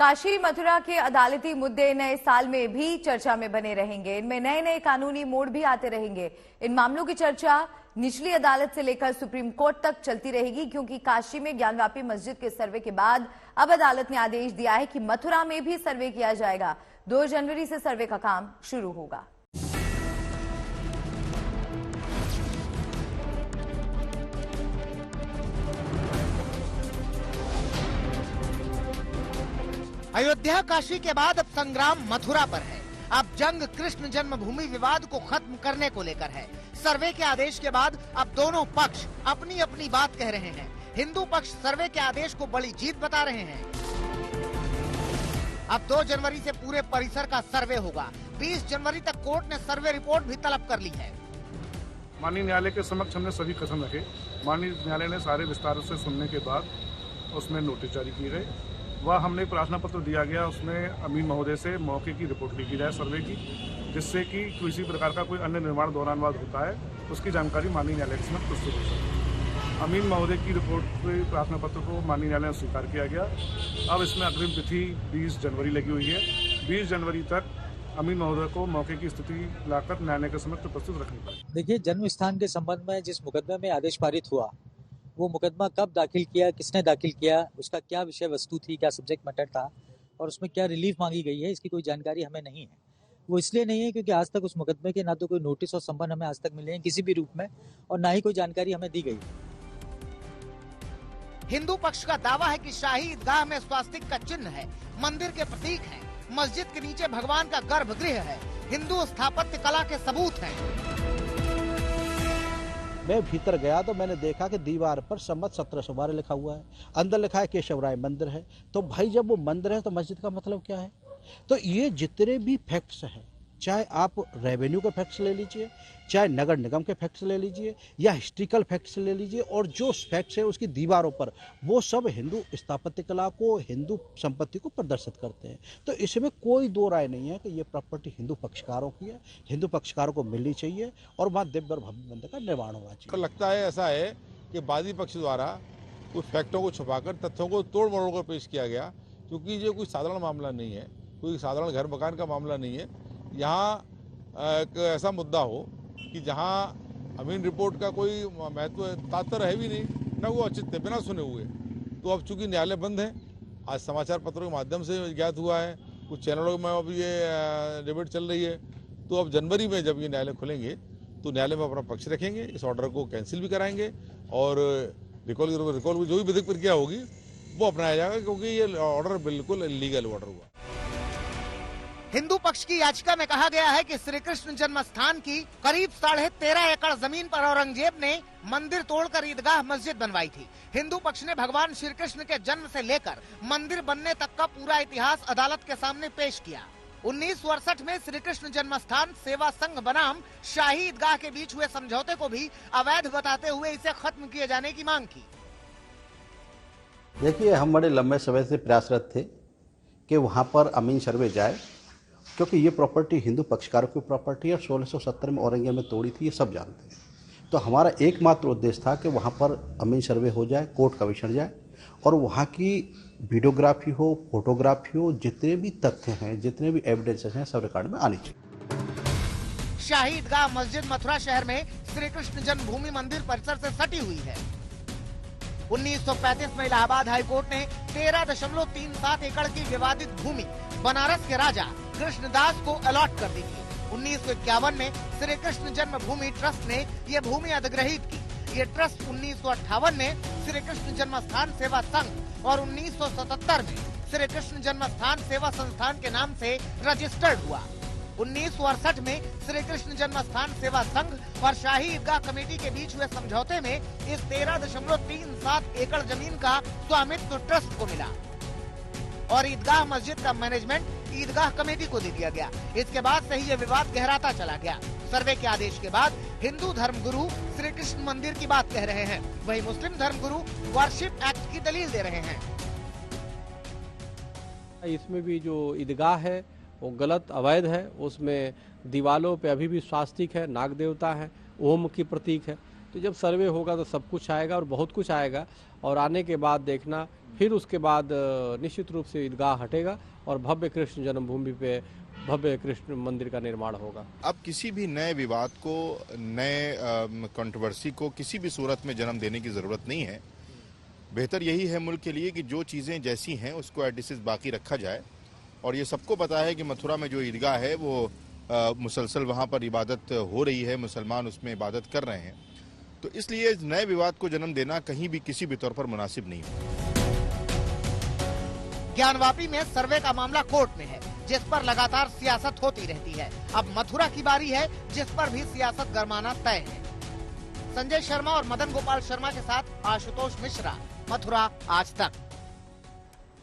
काशी मथुरा के अदालती मुद्दे नए साल में भी चर्चा में बने रहेंगे। इनमें नए नए कानूनी मोड़ भी आते रहेंगे। इन मामलों की चर्चा निचली अदालत से लेकर सुप्रीम कोर्ट तक चलती रहेगी, क्योंकि काशी में ज्ञानवापी मस्जिद के सर्वे के बाद अब अदालत ने आदेश दिया है कि मथुरा में भी सर्वे किया जाएगा। 2 जनवरी से सर्वे का काम शुरू होगा। अयोध्या काशी के बाद अब संग्राम मथुरा पर है। अब जंग कृष्ण जन्मभूमि विवाद को खत्म करने को लेकर है। सर्वे के आदेश के बाद अब दोनों पक्ष अपनी अपनी बात कह रहे हैं। हिंदू पक्ष सर्वे के आदेश को बड़ी जीत बता रहे हैं। अब 2 जनवरी से पूरे परिसर का सर्वे होगा। 20 जनवरी तक कोर्ट ने सर्वे रिपोर्ट भी तलब कर ली है। माननीय न्यायालय के समक्ष हमने सभी कथन रखे। माननीय न्यायालय ने सारे विस्तार से सुनने के बाद उसमें नोटिस जारी किए गए। वह हमने प्रार्थना पत्र दिया गया, उसमें अमीन महोदय से मौके की रिपोर्ट ली जाए सर्वे की, जिससे कि किसी प्रकार का कोई अन्य निर्माण दौरानवाद होता है उसकी जानकारी माननीय न्यायालय के समक्ष प्रस्तुत हो सके। अमीन महोदय की रिपोर्ट के प्रार्थना पत्र को माननीय न्यायालय ने स्वीकार किया गया। अब इसमें अग्रिम तिथि 20 जनवरी लगी हुई है। 20 जनवरी तक अमीन महोदय को मौके की स्थिति लाकर न्यायालय के समक्ष प्रस्तुत रखनी पड़ेगी। देखिए, जन्म स्थान के संबंध में जिस मुकदमे में आदेश पारित हुआ, वो मुकदमा कब दाखिल किया, किसने दाखिल किया, उसका क्या विषय वस्तु थी, क्या सब्जेक्ट मैटर था और उसमें क्या रिलीफ मांगी गई है, इसकी कोई जानकारी हमें नहीं है। वो इसलिए नहीं है क्योंकि आज तक उस मुकदमे के ना तो कोई नोटिस और संबंध हमें आज तक मिले हैं किसी भी रूप में, और ना ही कोई जानकारी हमें दी गई। हिंदू पक्ष का दावा है कि शाही ईदगाह में स्वास्तिक का चिन्ह है, मंदिर के प्रतीक है, मस्जिद के नीचे भगवान का गर्भगृह है, हिंदू स्थापत्य कला के सबूत हैं। मैं भीतर गया तो मैंने देखा कि दीवार पर संवत 1712 लिखा हुआ है, अंदर लिखा है केशव राय मंदिर है। तो भाई जब वो मंदिर है तो मस्जिद का मतलब क्या है? तो ये जितने भी फैक्ट्स हैं, चाहे आप रेवेन्यू के फैक्ट्स ले लीजिए, चाहे नगर निगम के फैक्ट्स ले लीजिए या हिस्ट्रिकल फैक्ट्स ले लीजिए, और जो फैक्ट्स है उसकी दीवारों पर, वो सब हिंदू स्थापत्य कला को, हिंदू संपत्ति को प्रदर्शित करते हैं। तो इसमें कोई दो राय नहीं है कि ये प्रॉपर्टी हिंदू पक्षकारों की है, हिंदू पक्षकारों को मिलनी चाहिए और वहाँ दिव्य और भव्य मंदिर का निर्माण होना चाहिए। लगता है ऐसा है कि वादी पक्ष द्वारा कुछ फैक्टों को छुपाकर तथ्यों को तोड़ मरोड़ कर पेश किया गया, क्योंकि ये कोई साधारण मामला नहीं है, कोई साधारण घर मकान का मामला नहीं है। यहाँ एक ऐसा मुद्दा हो कि जहाँ अमीन रिपोर्ट का कोई महत्व तात्पर्य है भी नहीं, न वो औचित्य बिना सुने हुए। तो अब चूंकि न्यायालय बंद है, आज समाचार पत्रों के माध्यम से ज्ञात हुआ है, कुछ चैनलों में अब ये डिबेट चल रही है। तो अब जनवरी में जब ये न्यायालय खुलेंगे तो न्यायालय में अपना पक्ष रखेंगे, इस ऑर्डर को कैंसिल भी कराएंगे और रिकॉल की जो भी विधिक प्रक्रिया होगी वो अपनाया जाएगा, क्योंकि ये ऑर्डर बिल्कुल इलीगल ऑर्डर हुआ। हिंदू पक्ष की याचिका में कहा गया है कि श्री कृष्ण जन्म स्थान की करीब 13.5 एकड़ जमीन पर औरंगजेब ने मंदिर तोड़कर ईदगाह मस्जिद बनवाई थी। हिंदू पक्ष ने भगवान श्री कृष्ण के जन्म से लेकर मंदिर बनने तक का पूरा इतिहास अदालत के सामने पेश किया। 1968 में श्री कृष्ण जन्म स्थान सेवा संघ बनाम शाही ईदगाह के बीच हुए समझौते को भी अवैध बताते हुए इसे खत्म किए जाने की मांग की। देखिए, हम बड़े लंबे समय से प्रयासरत थे कि वहाँ पर अमीन सर्वे जाए, क्योंकि ये प्रॉपर्टी हिंदू पक्षकारों की प्रॉपर्टी है। 1670 में औरंगजेब ने तोड़ी थी, ये सब जानते हैं। तो हमारा एकमात्र उद्देश्य था कि वहाँ पर अमीन सर्वे हो जाए, कोर्ट कमीशन जाए और वहाँ की वीडियोग्राफी हो, फोटोग्राफी हो, जितने भी तथ्य हैं, जितने भी एविडेंसेस हैं, सब रिकॉर्ड में आनी चाहिए। शाही ईदगाह मस्जिद मथुरा शहर में श्री कृष्ण जन्मभूमि मंदिर परिसर से सटी हुई है। 1935 में इलाहाबाद हाईकोर्ट ने 13.37 एकड़ की विवादित भूमि बनारस के राजा कृष्णदास को अलॉट कर दी थी। 1951 में श्री कृष्ण जन्मभूमि ट्रस्ट ने ये भूमि अधिग्रहित की। ये ट्रस्ट 1958 में श्री कृष्ण जन्मस्थान सेवा संघ और 1977 में श्री कृष्ण जन्मस्थान सेवा संस्थान के नाम से रजिस्टर्ड हुआ। 1968 में श्री कृष्ण जन्मस्थान सेवा संघ और शाही ईदगाह कमेटी के बीच हुए समझौते में इस 13.37 एकड़ जमीन का स्वामित्व ट्रस्ट को मिला और ईदगाह मस्जिद का मैनेजमेंट ईदगाह कमेटी को दे दिया गया। इसके बाद से ही ये विवाद गहराता चला गया। सर्वे के आदेश के बाद हिंदू धर्मगुरु श्री कृष्ण मंदिर की बात कह रहे हैं, वहीं मुस्लिम धर्मगुरु वर्शिप एक्ट की दलील दे रहे हैं। इसमें भी जो ईदगाह है वो गलत, अवैध है। उसमें दीवालों पे अभी भी स्वास्तिक है, नाग देवता है, ओम की प्रतीक है। तो जब सर्वे होगा तो सब कुछ आएगा और बहुत कुछ आएगा, और आने के बाद देखना, फिर उसके बाद निश्चित रूप से ईदगाह हटेगा और भव्य कृष्ण जन्मभूमि पे भव्य कृष्ण मंदिर का निर्माण होगा। अब किसी भी नए विवाद को, नए कंट्रोवर्सी को किसी भी सूरत में जन्म देने की जरूरत नहीं है। बेहतर यही है मुल्क के लिए कि जो चीज़ें जैसी हैं उसको एज इट इज बाकी रखा जाए। और ये सबको पता है कि मथुरा में जो ईदगाह है वो मुसलसल वहाँ पर इबादत हो रही है, मुसलमान उसमें इबादत कर रहे हैं, तो इसलिए नए विवाद को जन्म देना कहीं भी किसी भी तौर पर मुनासिब नहीं है। ज्ञानवापी में सर्वे का मामला कोर्ट में है, जिस पर लगातार सियासत होती रहती है। अब मथुरा की बारी है, जिस पर भी सियासत गरमाना तय है। संजय शर्मा और मदन गोपाल शर्मा के साथ आशुतोष मिश्रा, मथुरा आज तक।